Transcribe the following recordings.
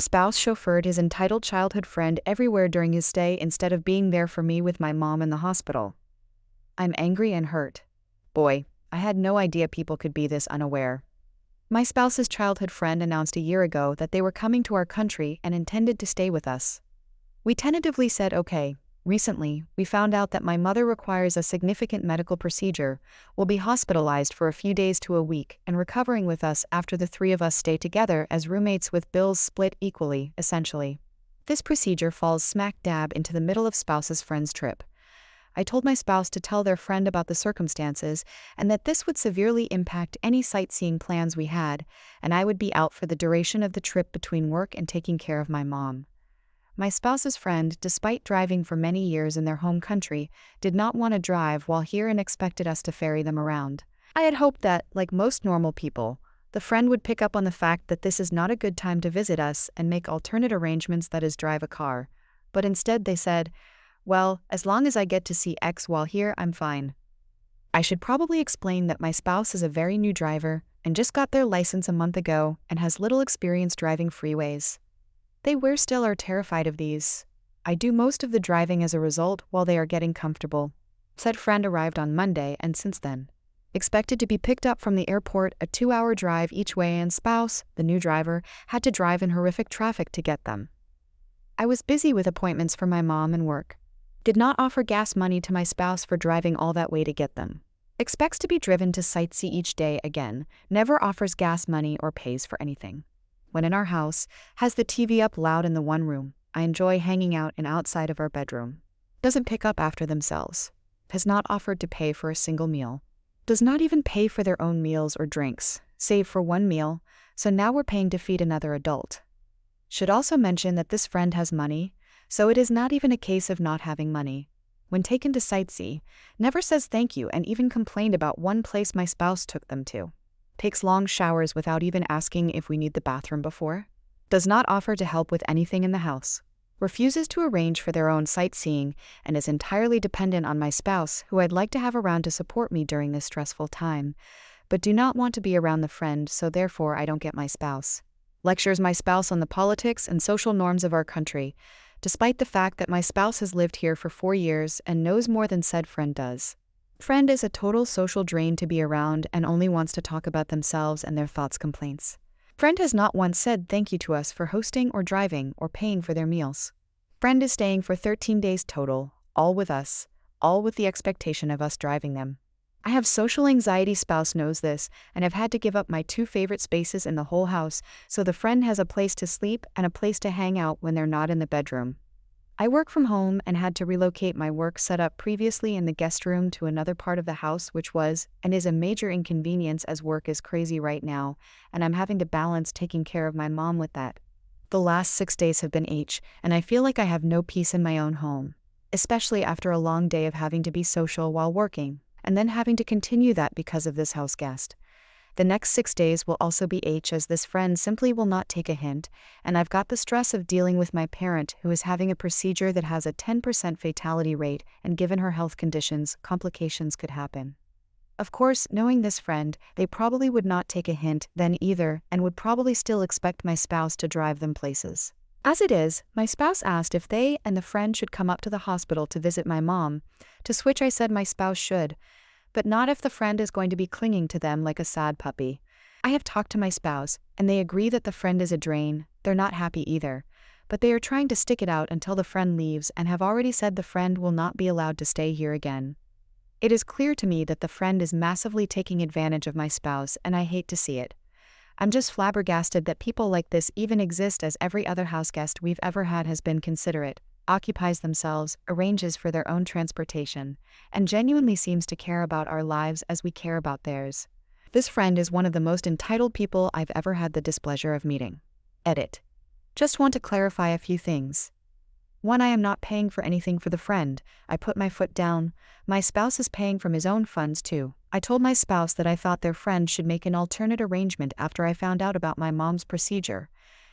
Spouse chauffeured his entitled childhood friend everywhere during his stay instead of being there for me with my mom in the hospital. I'm angry and hurt. Boy, I had no idea people could be this unaware. My spouse's childhood friend announced a year ago that they were coming to our country and intended to stay with us. We tentatively said okay. Recently, we found out that my mother requires a significant medical procedure, will be hospitalized for a few days to a week, and recovering with us after the three of us stay together as roommates with bills split equally, essentially. This procedure falls smack dab into the middle of spouse's friend's trip. I told my spouse to tell their friend about the circumstances and that this would severely impact any sightseeing plans we had, and I would be out for the duration of the trip between work and taking care of my mom. My spouse's friend, despite driving for many years in their home country, did not want to drive while here and expected us to ferry them around. I had hoped that, like most normal people, the friend would pick up on the fact that this is not a good time to visit us and make alternate arrangements, that is, drive a car. But instead they said, well, as long as I get to see X while here, I'm fine. I should probably explain that my spouse is a very new driver and just got their license a month ago and has little experience driving freeways. They still are terrified of these. I do most of the driving as a result while they are getting comfortable. Said friend arrived on Monday and since then expected to be picked up from the airport, a 2-hour drive each way, and spouse, the new driver, had to drive in horrific traffic to get them. I was busy with appointments for my mom and work. Did not offer gas money to my spouse for driving all that way to get them. Expects to be driven to sightsee each day again, never offers gas money or pays for anything. When in our house, has the TV up loud in the one room. I enjoy hanging out and outside of our bedroom. Doesn't pick up after themselves. Has not offered to pay for a single meal. Does not even pay for their own meals or drinks, save for one meal, so now we're paying to feed another adult. Should also mention that this friend has money, so it is not even a case of not having money. When taken to sightsee, never says thank you and even complained about one place my spouse took them to. Takes long showers without even asking if we need the bathroom before. Does not offer to help with anything in the house. Refuses to arrange for their own sightseeing and is entirely dependent on my spouse, who I'd like to have around to support me during this stressful time, but do not want to be around the friend, so therefore I don't get my spouse. Lectures my spouse on the politics and social norms of our country, despite the fact that my spouse has lived here for 4 years and knows more than said friend does. Friend is a total social drain to be around and only wants to talk about themselves and their thoughts, complaints. Friend has not once said thank you to us for hosting or driving or paying for their meals. Friend is staying for 13 days total, all with us, all with the expectation of us driving them. I have social anxiety, spouse knows this, and have had to give up my 2 favorite spaces in the whole house so the friend has a place to sleep and a place to hang out when they're not in the bedroom. I work from home and had to relocate my work setup previously in the guest room to another part of the house, which was and is a major inconvenience as work is crazy right now, and I'm having to balance taking care of my mom with that. The last 6 days have been and I feel like I have no peace in my own home, especially after a long day of having to be social while working, and then having to continue that because of this house guest. The next 6 days will also be as this friend simply will not take a hint, and I've got the stress of dealing with my parent who is having a procedure that has a 10% fatality rate, and given her health conditions, complications could happen. Of course, knowing this friend, they probably would not take a hint then either, and would probably still expect my spouse to drive them places. As it is, my spouse asked if they and the friend should come up to the hospital to visit my mom, to which I said my spouse should, but not if the friend is going to be clinging to them like a sad puppy. I have talked to my spouse, and they agree that the friend is a drain. They're not happy either, but they are trying to stick it out until the friend leaves and have already said the friend will not be allowed to stay here again. It is clear to me that the friend is massively taking advantage of my spouse, and I hate to see it. I'm just flabbergasted that people like this even exist, as every other houseguest we've ever had has been considerate, occupies themselves, arranges for their own transportation, and genuinely seems to care about our lives as we care about theirs. This friend is one of the most entitled people I've ever had the displeasure of meeting. Edit. Just want to clarify a few things. 1. I am not paying for anything for the friend. I put my foot down. My spouse is paying from his own funds too. I told my spouse that I thought their friend should make an alternate arrangement after I found out about my mom's procedure,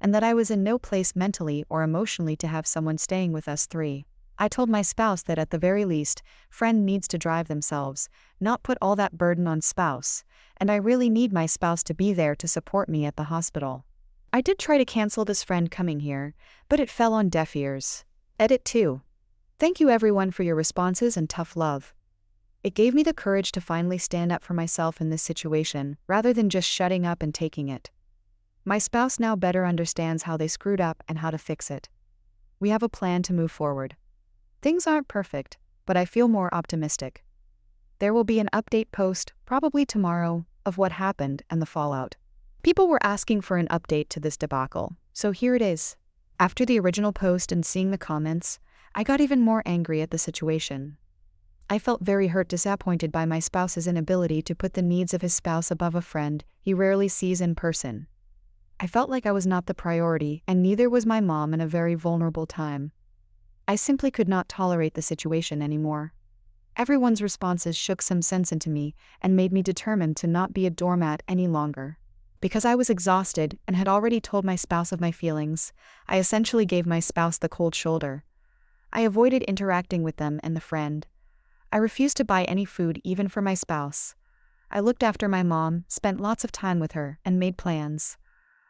and that I was in no place mentally or emotionally to have someone staying with us. 3. I told my spouse that at the very least, friend needs to drive themselves, not put all that burden on spouse, and I really need my spouse to be there to support me at the hospital. I did try to cancel this friend coming here, but it fell on deaf ears. Edit 2. Thank you everyone for your responses and tough love. It gave me the courage to finally stand up for myself in this situation, rather than just shutting up and taking it. My spouse now better understands how they screwed up and how to fix it. We have a plan to move forward. Things aren't perfect, but I feel more optimistic. There will be an update post, probably tomorrow, of what happened and the fallout. People were asking for an update to this debacle, so here it is. After the original post and seeing the comments, I got even more angry at the situation. I felt very hurt, disappointed by my spouse's inability to put the needs of his spouse above a friend he rarely sees in person. I felt like I was not the priority, and neither was my mom in a very vulnerable time. I simply could not tolerate the situation anymore. Everyone's responses shook some sense into me and made me determined to not be a doormat any longer. Because I was exhausted and had already told my spouse of my feelings, I essentially gave my spouse the cold shoulder. I avoided interacting with them and the friend. I refused to buy any food even for my spouse. I looked after my mom, spent lots of time with her, and made plans.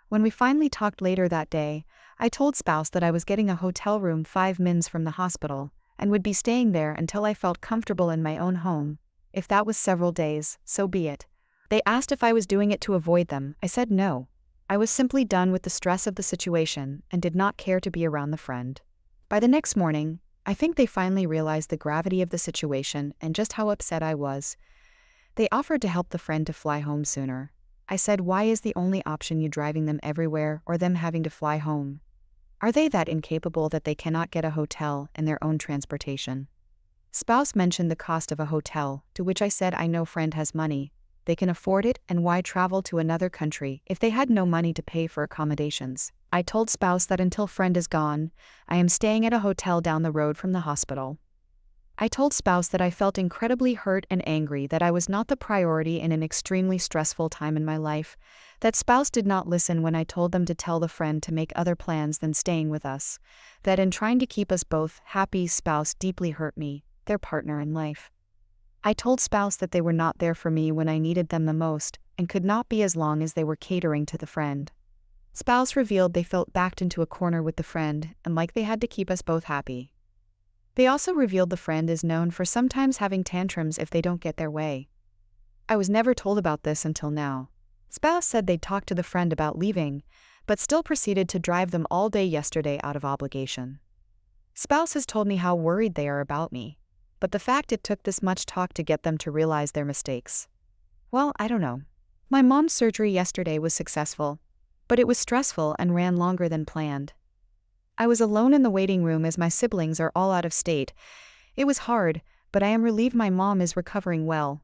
When we finally talked later that day, I told spouse that I was getting a hotel room 5 minutes from the hospital, and would be staying there until I felt comfortable in my own home. If that was several days, so be it. They asked if I was doing it to avoid them. I said no. I was simply done with the stress of the situation and did not care to be around the friend. By the next morning, I think they finally realized the gravity of the situation and just how upset I was. They offered to help the friend to fly home sooner. I said, why is the only option you driving them everywhere or them having to fly home? Are they that incapable that they cannot get a hotel and their own transportation? Spouse mentioned the cost of a hotel, to which I said I know friend has money. They can afford it, and why travel to another country if they had no money to pay for accommodations? I told spouse that until friend is gone, I am staying at a hotel down the road from the hospital. I told spouse that I felt incredibly hurt and angry that I was not the priority in an extremely stressful time in my life, that spouse did not listen when I told them to tell the friend to make other plans than staying with us, that in trying to keep us both happy, spouse deeply hurt me, their partner in life. I told spouse that they were not there for me when I needed them the most, and could not be as long as they were catering to the friend. Spouse revealed they felt backed into a corner with the friend, and like they had to keep us both happy. They also revealed the friend is known for sometimes having tantrums if they don't get their way. I was never told about this until now. Spouse said they'd talked to the friend about leaving, but still proceeded to drive them all day yesterday out of obligation. Spouse has told me how worried they are about me, but the fact it took this much talk to get them to realize their mistakes. Well, I don't know. My mom's surgery yesterday was successful, but it was stressful and ran longer than planned. I was alone in the waiting room as my siblings are all out of state. It was hard, but I am relieved my mom is recovering well.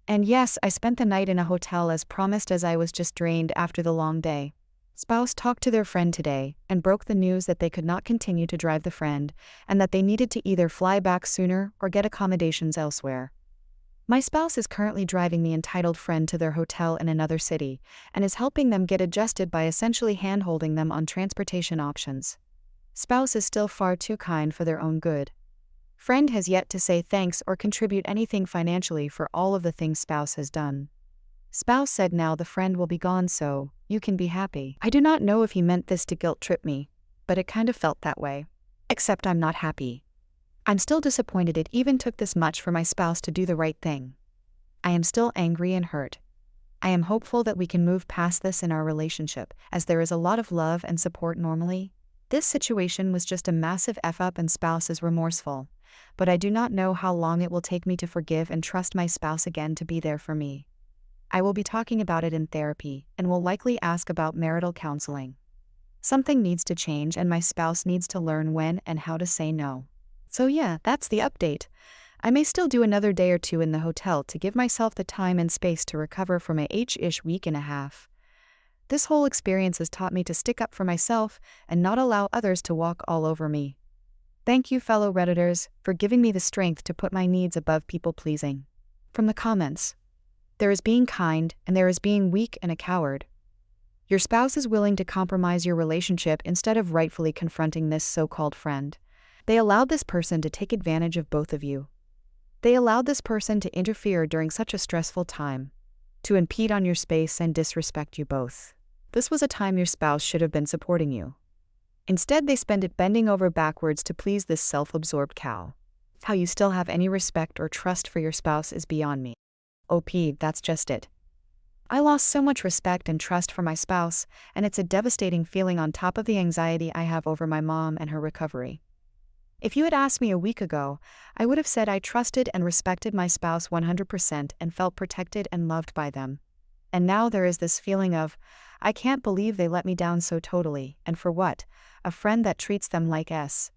And yes, I spent the night in a hotel as promised as I was just drained after the long day. Spouse talked to their friend today and broke the news that they could not continue to drive the friend and that they needed to either fly back sooner or get accommodations elsewhere. My spouse is currently driving the entitled friend to their hotel in another city and is helping them get adjusted by essentially hand-holding them on transportation options. Spouse is still far too kind for their own good. Friend has yet to say thanks or contribute anything financially for all of the things spouse has done. Spouse said now the friend will be gone, so you can be happy. I do not know if he meant this to guilt trip me, but it kind of felt that way. Except I'm not happy. I'm still disappointed it even took this much for my spouse to do the right thing. I am still angry and hurt. I am hopeful that we can move past this in our relationship, as there is a lot of love and support normally. This situation was just a massive F-up and spouse is remorseful, but I do not know how long it will take me to forgive and trust my spouse again to be there for me. I will be talking about it in therapy and will likely ask about marital counseling. Something needs to change and my spouse needs to learn when and how to say no. So yeah, that's the update. I may still do another day or two in the hotel to give myself the time and space to recover from a H-ish week and a half. This whole experience has taught me to stick up for myself and not allow others to walk all over me. Thank you, fellow Redditors, for giving me the strength to put my needs above people-pleasing. From the comments, there is being kind and there is being weak and a coward. Your spouse is willing to compromise your relationship instead of rightfully confronting this so-called friend. They allowed this person to take advantage of both of you. They allowed this person to interfere during such a stressful time, to impede on your space and disrespect you both. This was a time your spouse should have been supporting you. Instead, they spend it bending over backwards to please this self-absorbed cow. How you still have any respect or trust for your spouse is beyond me. OP, that's just it. I lost so much respect and trust for my spouse, and it's a devastating feeling on top of the anxiety I have over my mom and her recovery. If you had asked me a week ago, I would have said I trusted and respected my spouse 100% and felt protected and loved by them. And now there is this feeling of, I can't believe they let me down so totally, and for what? A friend that treats them like S.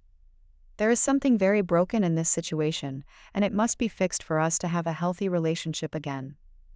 There is something very broken in this situation, and it must be fixed for us to have a healthy relationship again.